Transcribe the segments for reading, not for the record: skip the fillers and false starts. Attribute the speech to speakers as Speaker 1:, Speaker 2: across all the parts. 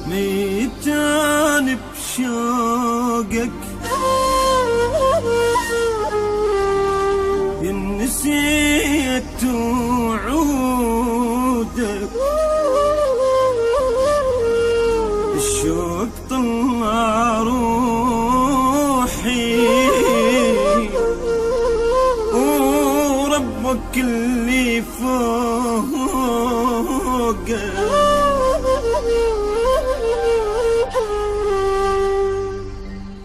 Speaker 1: ميتان بشوقك إن نسيت وعودك، الشوق طلع روحي وربك اللي فوقك.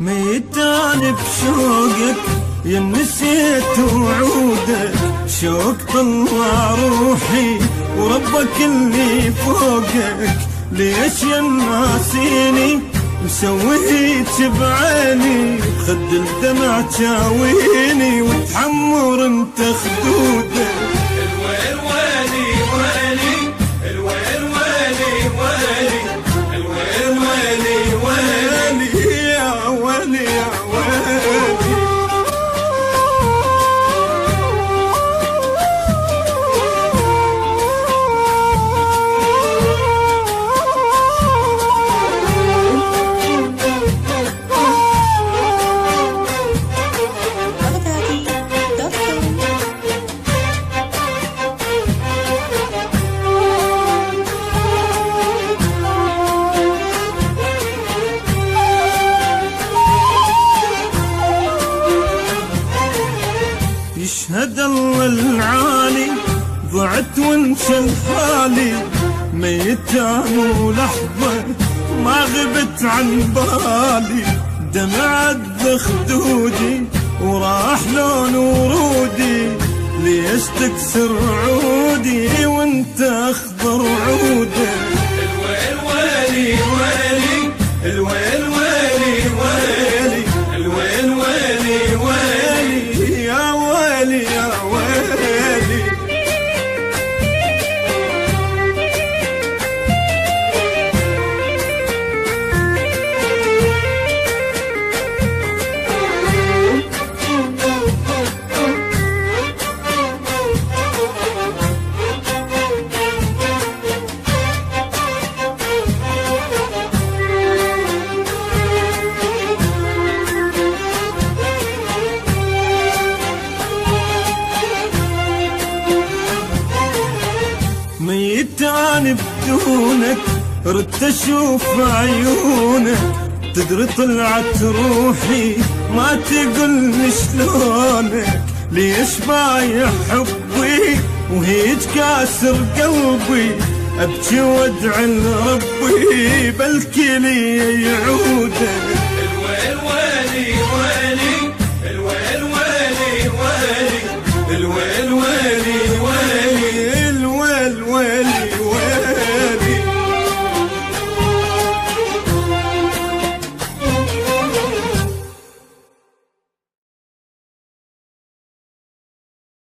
Speaker 1: ميتان بشوقك يا نسيت وعودك، شوق طلع روحي وربك اللي فوقك. ليش يا ناسيني مسويت بعيني، خد الدمع تشاويني وتحمر انت خدودك.
Speaker 2: الويل ويلي ويلي، الويل ويلي ويلي، الويل ويلي ويلي
Speaker 1: يا ويلي يا ويلي. يشهد الله العالي ضعت وانشل حالي، ميتان ولحظة ما غبت عن بالي. دمعت بخدودي وراح لون ورودي، ليش تكسر عودي وانت اخضر عودك.
Speaker 2: الويل ويلي ويلي، الويل ويلي ويلي، الويل ويلي ويلي
Speaker 1: يا ويلي يا ويلي. ميتان بدونك ردت اشوف عيونك، تدري طلعت روحي ما تقولني شلونك. ليش بايع حبي وهيج كاسر قلبي، ابكي وادعي لربي بلكي لي يعودك.